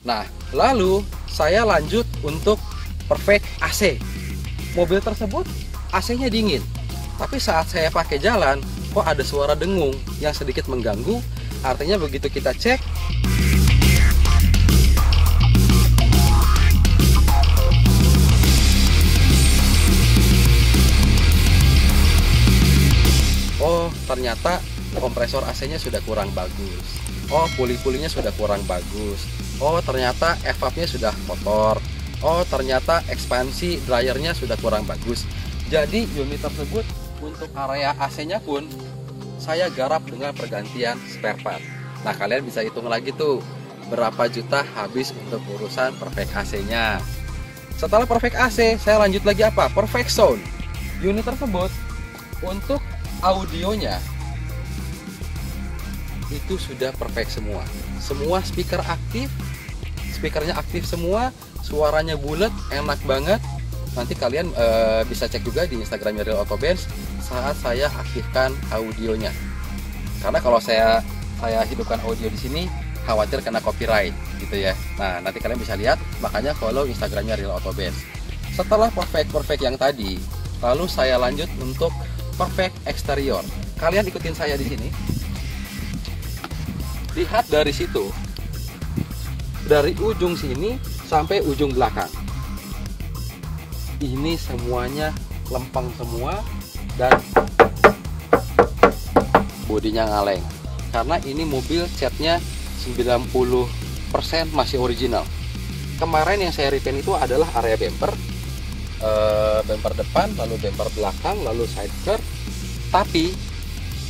Nah, lalu saya lanjut untuk perfect AC. Mobil tersebut AC-nya dingin, tapi saat saya pakai jalan, kok ada suara dengung yang sedikit mengganggu. Artinya begitu kita cek, oh ternyata kompresor AC-nya sudah kurang bagus. Oh, puli-pulinya sudah kurang bagus. Oh, ternyata evapnya sudah kotor. Oh, ternyata ekspansi dryernya sudah kurang bagus. Jadi unit tersebut untuk area AC-nya pun saya garap dengan pergantian spare part. Nah, kalian bisa hitung lagi tuh berapa juta habis untuk urusan perfect AC-nya. Setelah perfect AC, saya lanjut lagi apa? Perfect sound. Unit tersebut untuk audionya itu sudah perfect semua. Semua speaker aktif, speakernya aktif semua, suaranya bulat, enak banget. Nanti kalian bisa cek juga di Instagramnya Real Auto Benz saat saya aktifkan audionya. Karena kalau saya hidupkan audio di sini khawatir kena copyright gitu ya. Nah, nanti kalian bisa lihat, makanya follow Instagramnya Real Auto Benz. Setelah perfect yang tadi, lalu saya lanjut untuk perfect eksterior. Kalian ikutin saya di sini. Lihat dari situ, dari ujung sini sampai ujung belakang. Ini semuanya lempeng semua dan bodinya ngaleng. Karena ini mobil catnya 90% masih original. Kemarin yang saya repaint itu adalah area bumper, bumper depan, lalu bumper belakang, lalu side skirt. Tapi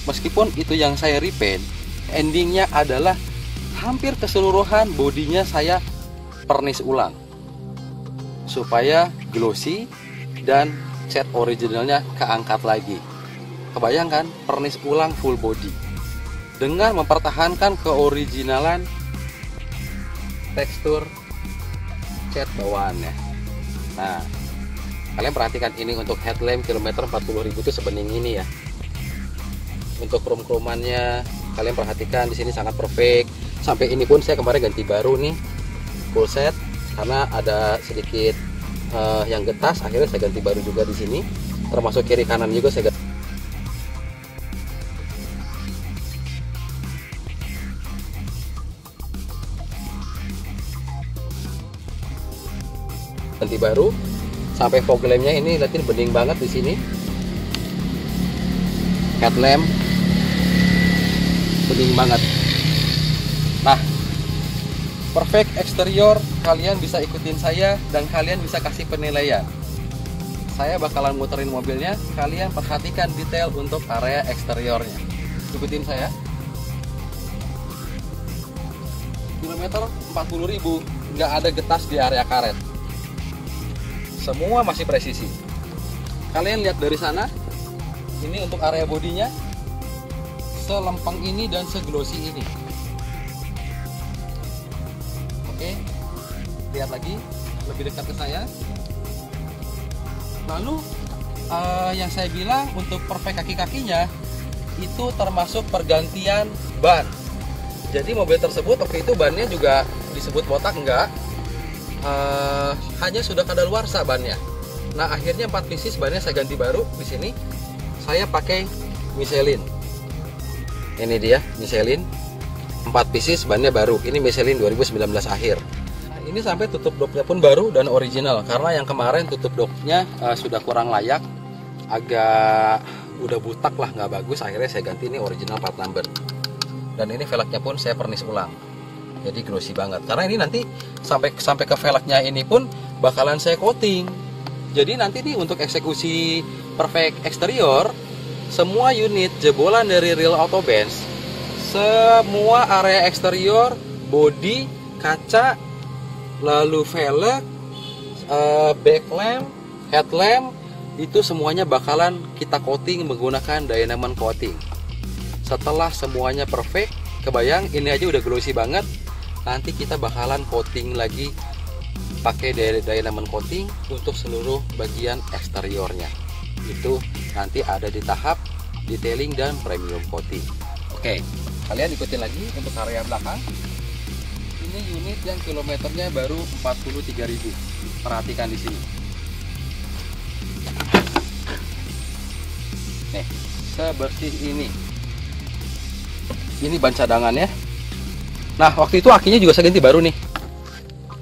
meskipun itu yang saya repaint, endingnya adalah hampir keseluruhan bodinya saya pernis ulang supaya glossy dan cat originalnya keangkat lagi. Kebayangkan pernis ulang full body dengan mempertahankan keoriginalan tekstur cat bawaannya. Nah, kalian perhatikan ini untuk headlamp kilometer 40.000 itu sebening ini ya. Untuk krom-kromannya kalian perhatikan di sini sangat perfect. Sampai ini pun saya kemarin ganti baru nih, full set, karena ada sedikit yang getas. Akhirnya saya ganti baru juga di sini. Termasuk kiri kanan juga saya ganti baru. Sampai fog lampnya ini lihatin bening banget di sini. Headlamp bening banget. Nah, perfect eksterior kalian bisa ikutin saya dan kalian bisa kasih penilaian. Saya bakalan muterin mobilnya, kalian perhatikan detail untuk area eksteriornya. Ikutin saya. Kilometer 40.000, nggak ada getas di area karet. Semua masih presisi. Kalian lihat dari sana. Ini untuk area bodinya selempeng ini dan seglossy ini. Oke, lihat lagi lebih dekat ke saya. Lalu yang saya bilang untuk perfect kaki-kakinya itu termasuk pergantian ban. Jadi mobil tersebut waktu itu bannya juga disebut botak enggak, hanya sudah kadaluarsa bannya. Nah, akhirnya 4 pieces bannya saya ganti baru di sini. Saya pakai Michelin. Ini dia Michelin 4 pieces bannya baru. Ini Michelin 2019 akhir. Nah, ini sampai tutup dopnya pun baru dan original. Karena yang kemarin tutup dopnya sudah kurang layak, agak udah butak lah, nggak bagus. Akhirnya saya ganti ini original part number. Dan ini velgnya pun saya pernis ulang. Jadi glossy banget. Karena ini nanti sampai ke velgnya ini pun bakalan saya coating. Jadi nanti nih untuk eksekusi perfect eksterior, semua unit jebolan dari Real Auto Benz, semua area eksterior, body, kaca, lalu velg, back lamp, headlamp, itu semuanya bakalan kita coating menggunakan Dynaman coating. Setelah semuanya perfect, kebayang ini aja udah glossy banget, nanti kita bakalan coating lagi pakai Dynaman coating untuk seluruh bagian eksteriornya. Itu nanti ada di tahap detailing dan premium coating. Oke, kalian ikutin lagi untuk area belakang. Ini unit yang kilometernya baru 43.000. Perhatikan di sini. Nih, sebersih ini. Ini ban cadangannya. Nah, waktu itu akinya juga saya ganti baru nih.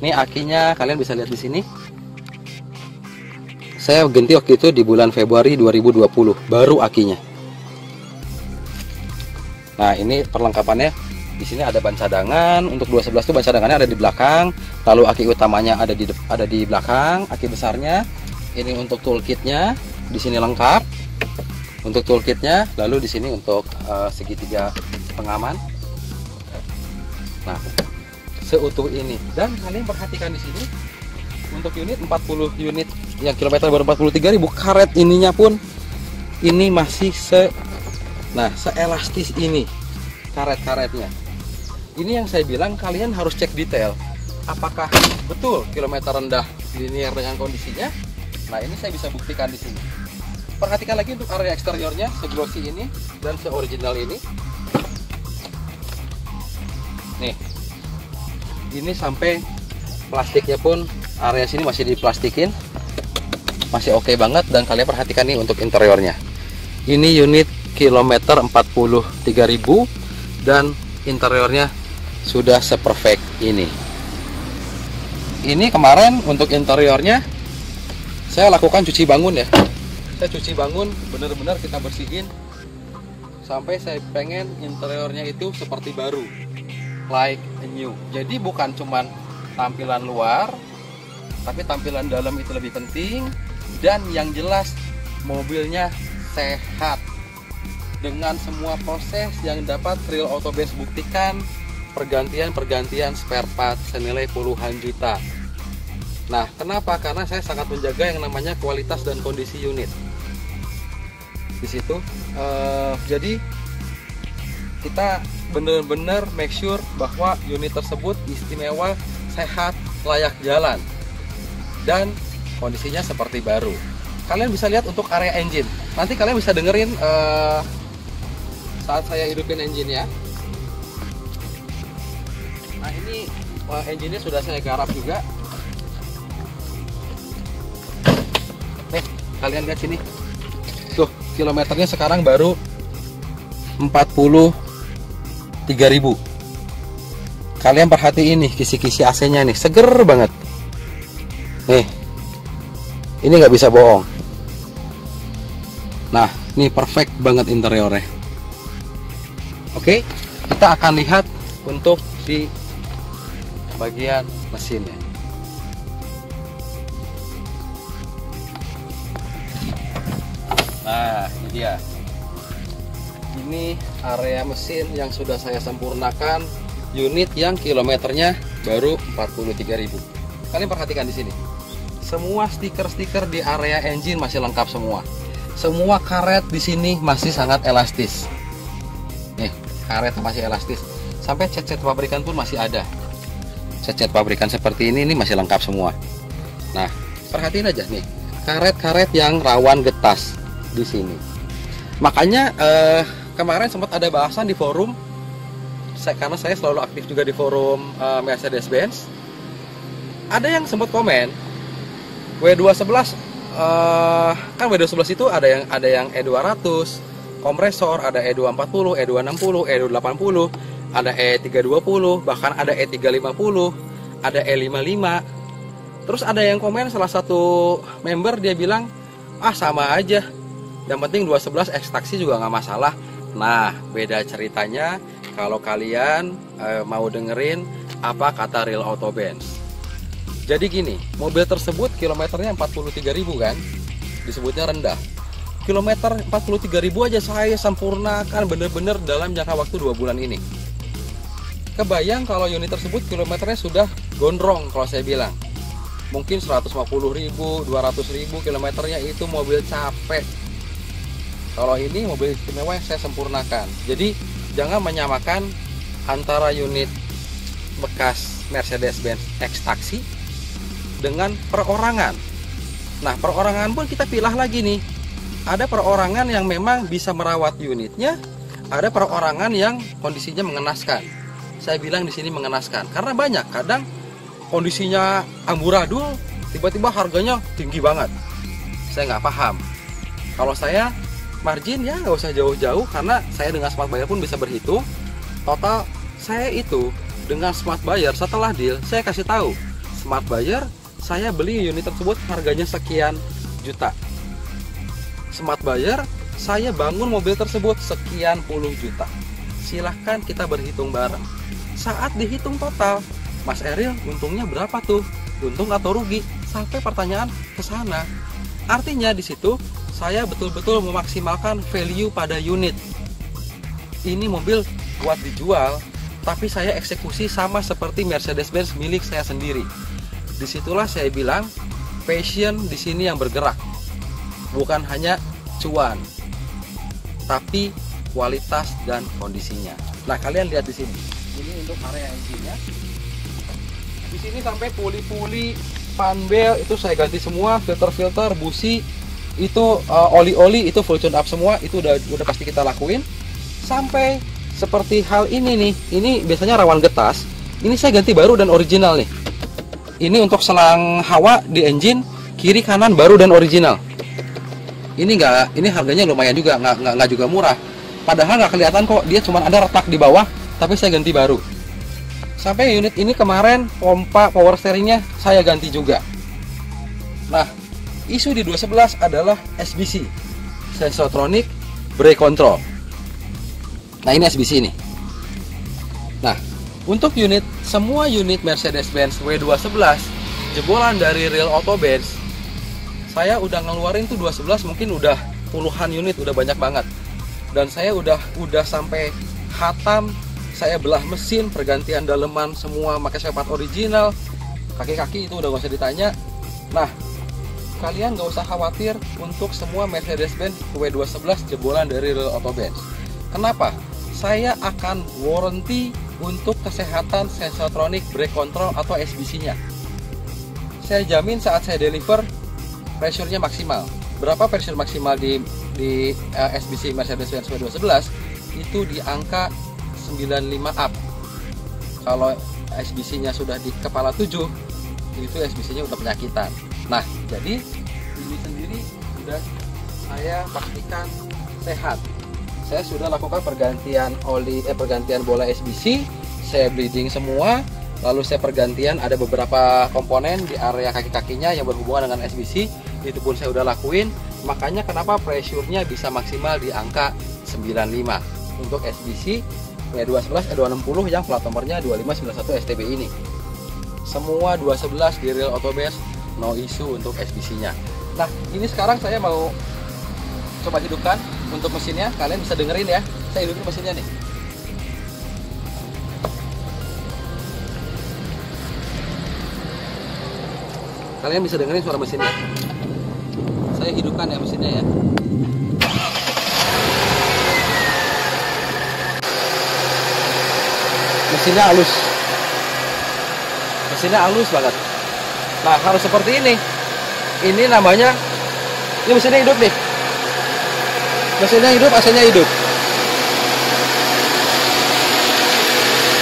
Nih akinya kalian bisa lihat di sini. Saya ganti waktu itu di bulan Februari 2020, baru akinya. Nah, ini perlengkapannya. Di sini ada ban cadangan. Untuk 211 itu ban cadangannya ada di belakang. Lalu aki utamanya ada di belakang, aki besarnya. Ini untuk toolkitnya, di sini lengkap. Untuk toolkitnya, lalu di sini untuk segitiga pengaman. Nah, seutuh ini. Dan kalian perhatikan di sini untuk unit 40 unit yang kilometer baru 43.000, karet ininya pun ini masih seelastis ini karet-karetnya. Ini yang saya bilang kalian harus cek detail. Apakah betul kilometer rendah linear dengan kondisinya? Nah, ini saya bisa buktikan di sini. Perhatikan lagi untuk area eksteriornya, seglossy ini dan seoriginal ini. Nih, ini sampai plastiknya pun area sini masih diplastikin, masih oke banget. Dan kalian perhatikan nih untuk interiornya. Ini unit kilometer 43.000 dan interiornya sudah seperfect ini. Ini kemarin untuk interiornya saya lakukan cuci bangun ya. Saya cuci bangun, bener-bener kita bersihin sampai saya pengen interiornya itu seperti baru, like new. Jadi bukan cuman tampilan luar, tapi tampilan dalam itu lebih penting. Dan yang jelas mobilnya sehat dengan semua proses yang dapat Real Auto Benz buktikan. Pergantian spare part senilai puluhan juta. Nah, kenapa? Karena saya sangat menjaga yang namanya kualitas dan kondisi unit di situ. Jadi kita benar-benar make sure bahwa unit tersebut istimewa, sehat, layak jalan, dan kondisinya seperti baru. Kalian bisa lihat untuk area engine. Nanti kalian bisa dengerin saat saya hidupin engine-nya. Nah, ini engine-nya sudah saya garap juga. Nih, kalian lihat sini. Tuh, kilometernya sekarang baru 43.000. Kalian perhatiin nih kisi-kisi AC-nya nih, seger banget. Nih, ini nggak bisa bohong. Nah, ini perfect banget interiornya. Oke, kita akan lihat untuk di bagian mesinnya. Nah, ini dia. Ini area mesin yang sudah saya sempurnakan, unit yang kilometernya baru 43.000. Kalian perhatikan di sini. Semua stiker-stiker di area engine masih lengkap semua. Semua karet di sini masih sangat elastis. Nih, karet masih elastis. Sampai cat-cat pabrikan pun masih ada. Cat-cat pabrikan seperti ini masih lengkap semua. Nah, perhatiin aja nih, karet-karet yang rawan getas di sini. Makanya kemarin sempat ada bahasan di forum, karena saya selalu aktif juga di forum Mercedes-Benz. Ada yang sempat komen W211, kan W211 itu ada yang E200 kompresor, ada E240, E260, E280, ada E320, bahkan ada E350, ada E55. Terus ada yang komen, salah satu member, dia bilang, ah sama aja, yang penting 211 ekstraksi juga nggak masalah. Nah, beda ceritanya kalau kalian mau dengerin apa kata Real Auto Benz. Jadi gini, mobil tersebut kilometernya 43.000 kan, disebutnya rendah. Kilometer 43.000 aja saya sempurnakan bener-bener dalam jangka waktu 2 bulan ini. Kebayang kalau unit tersebut kilometernya sudah gondrong kalau saya bilang. Mungkin 150.000, 200.000 kilometernya itu mobil capek. Kalau ini mobil istimewa yang saya sempurnakan. Jadi jangan menyamakan antara unit bekas Mercedes-Benz X-Taxi dengan perorangan. Nah, perorangan pun kita pilih lagi nih. Ada perorangan yang memang bisa merawat unitnya, ada perorangan yang kondisinya mengenaskan. saya bilang di sini mengenaskan? Karena banyak, kadang kondisinya amburadul, tiba-tiba harganya tinggi banget. Saya nggak paham. Kalau saya margin ya nggak usah jauh-jauh, karena saya dengan Smart Buyer pun bisa berhitung. Total saya itu dengan Smart Buyer setelah deal, saya kasih tahu Smart Buyer saya beli unit tersebut harganya sekian juta. Smart Buyer saya bangun mobil tersebut sekian puluh juta. Silahkan kita berhitung bareng. Saat dihitung total, Mas Eril untungnya berapa tuh? Untung atau rugi? Sampai pertanyaan ke sana. Artinya di situ saya betul-betul memaksimalkan value pada unit. Ini mobil buat dijual, tapi saya eksekusi sama seperti Mercedes-Benz milik saya sendiri. Disitulah saya bilang passion di sini yang bergerak, bukan hanya cuan, tapi kualitas dan kondisinya. Nah, kalian lihat di sini. Ini untuk area engine-nya. Di sini sampai puli-puli, panbel itu saya ganti semua, filter-filter, busi, itu oli-oli itu full tune up semua, itu udah pasti kita lakuin. Sampai seperti hal ini nih, ini biasanya rawan getas. Ini saya ganti baru dan original nih. Ini untuk selang hawa di engine, kiri kanan baru dan original. Ini harganya lumayan juga, nggak juga murah. Padahal nggak kelihatan kok, dia cuma ada retak di bawah, tapi saya ganti baru. Sampai unit ini kemarin pompa power steeringnya saya ganti juga. Nah, isu di 211 adalah SBC, Sensotronic Brake Control. Nah, ini SBC nih. Nah, untuk semua unit Mercedes-Benz W211 jebolan dari Real Auto Benz, saya udah ngeluarin tuh 211 mungkin udah puluhan unit, udah banyak banget. Dan saya udah sampai khatam, saya belah mesin, pergantian daleman semua pakai spare part original, kaki-kaki itu udah gak usah ditanya. Nah, kalian gak usah khawatir untuk semua Mercedes-Benz W211 jebolan dari Real Auto Benz. Kenapa? Saya akan warranty untuk kesehatan Sensotronic Brake Control atau SBC-nya. Saya jamin saat saya deliver, pressure-nya maksimal. Berapa pressure maksimal di SBC Mercedes-Benz W211? Itu di angka 95 up. Kalau SBC-nya sudah di kepala 7, itu SBC-nya udah penyakitan. Nah, jadi ini sendiri sudah saya pastikan sehat. Saya sudah lakukan pergantian bola SBC, saya bleeding semua, lalu saya pergantian ada beberapa komponen di area kaki-kakinya yang berhubungan dengan SBC, itu pun saya udah lakuin. Makanya kenapa pressure-nya bisa maksimal di angka 95 untuk SBC W211 E260 yang plat nomornya 2591 STB ini. Semua 211 di Real Auto Benz no issue untuk SBC-nya. Nah, ini sekarang saya mau coba hidupkan untuk mesinnya. Kalian bisa dengerin ya, saya hidupin mesinnya nih. Kalian bisa dengerin suara mesinnya. Saya hidupkan ya mesinnya ya. Mesinnya halus. Mesinnya halus banget. Nah, harus seperti ini. Ini namanya, ini mesinnya hidup nih. Mesinnya hidup, AC-nya hidup.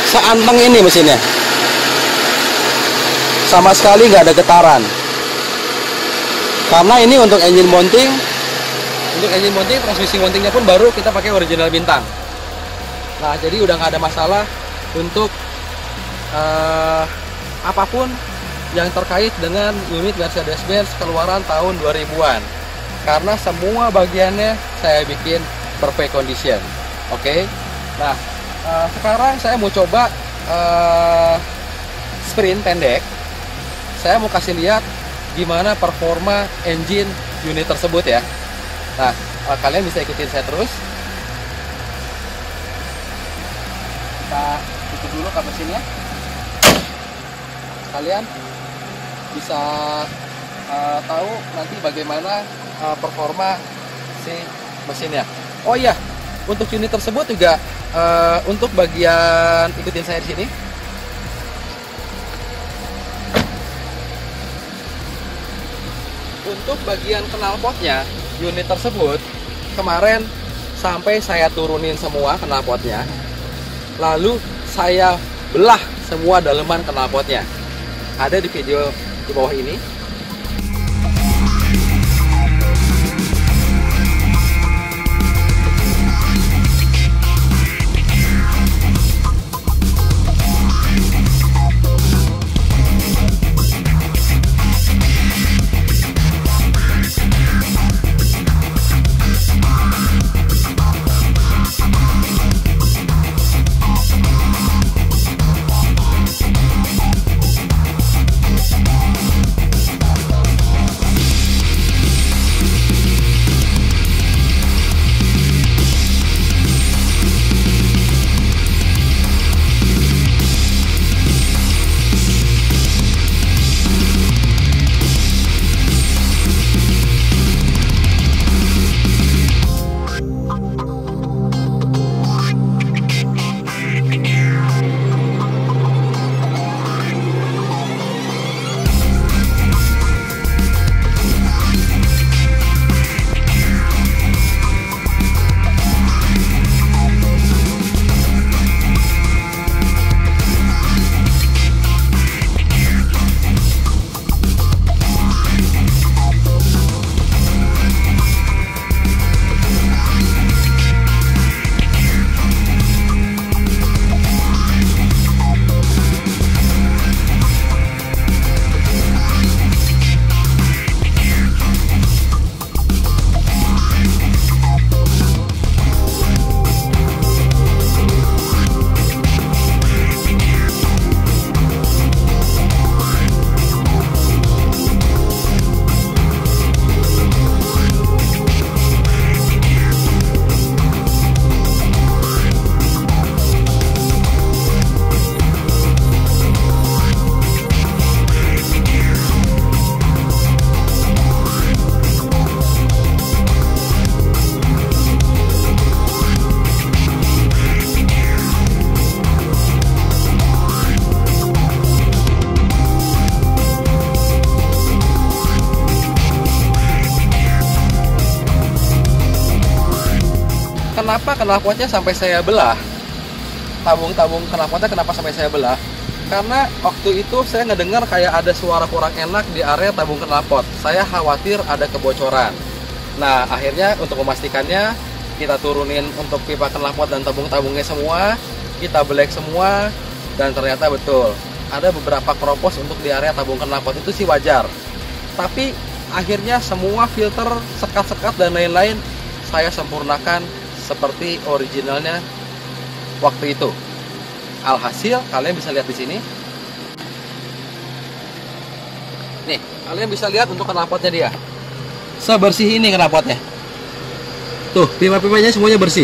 Seanteng ini mesinnya. Sama sekali nggak ada getaran. Karena ini untuk engine mounting. Untuk engine mounting, transmisi mountingnya pun baru kita pakai original Bintang. Nah, jadi udah nggak ada masalah untuk apapun yang terkait dengan unit Mercedes-Benz keluaran tahun 2000-an. Karena semua bagiannya saya bikin perfect condition. Oke. Nah, sekarang saya mau coba sprint pendek. Saya mau kasih lihat gimana performa engine unit tersebut ya. Nah, kalian bisa ikutin saya terus. Kita tutup dulu kap mesinnya. Kalian bisa tahu nanti bagaimana performa si mesinnya. Oh iya, untuk unit tersebut juga untuk bagian, ikutin saya di sini. Untuk bagian knalpotnya, unit tersebut kemarin sampai saya turunin semua knalpotnya. Lalu saya belah semua daleman knalpotnya. Ada di video di bawah ini. Kenapa knalpotnya sampai saya belah? Tabung-tabung knalpotnya kenapa sampai saya belah? Karena waktu itu saya ngedengar kayak ada suara kurang enak di area tabung knalpot. Saya khawatir ada kebocoran. Nah, akhirnya untuk memastikannya, kita turunin untuk pipa knalpot dan tabung-tabungnya semua, kita belek semua, dan ternyata betul ada beberapa keropos untuk di area tabung knalpot. Itu sih wajar. Tapi akhirnya semua filter, sekat-sekat dan lain-lain saya sempurnakan seperti originalnya waktu itu. Alhasil kalian bisa lihat di sini. Nih, kalian bisa lihat untuk knalpotnya dia. Sebersih ini knalpotnya. Tuh, pipa-pipanya semuanya bersih.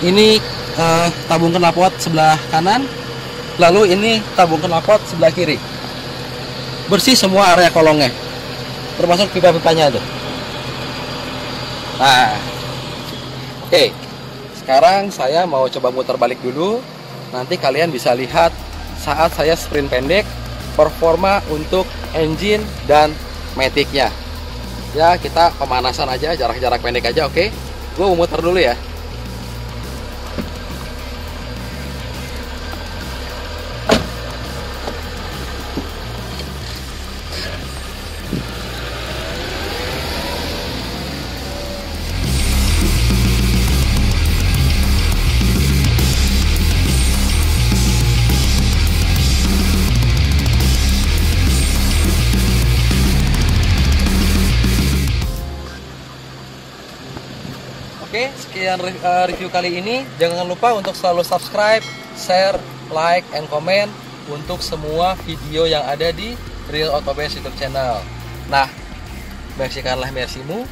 Ini tabung knalpot sebelah kanan, lalu ini tabung knalpot sebelah kiri. Bersih semua area kolongnya, termasuk pipa-pipanya tuh. Nah, oke, sekarang saya mau coba muter balik dulu. Nanti kalian bisa lihat saat saya sprint pendek, performa untuk engine dan matic-nya. Ya, kita pemanasan aja, jarak-jarak pendek aja, oke? Gue mau muter dulu ya. Oke, sekian review kali ini. Jangan lupa untuk selalu subscribe, share, like, and comment untuk semua video yang ada di Real Auto Benz YouTube channel. Nah, bersihkanlah mersimu,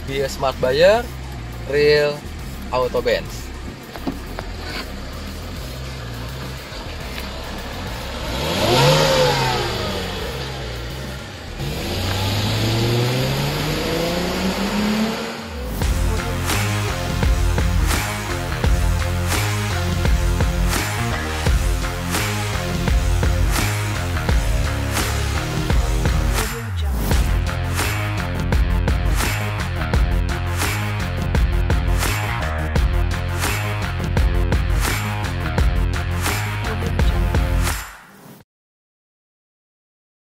be a smart buyer, Real Auto Benz.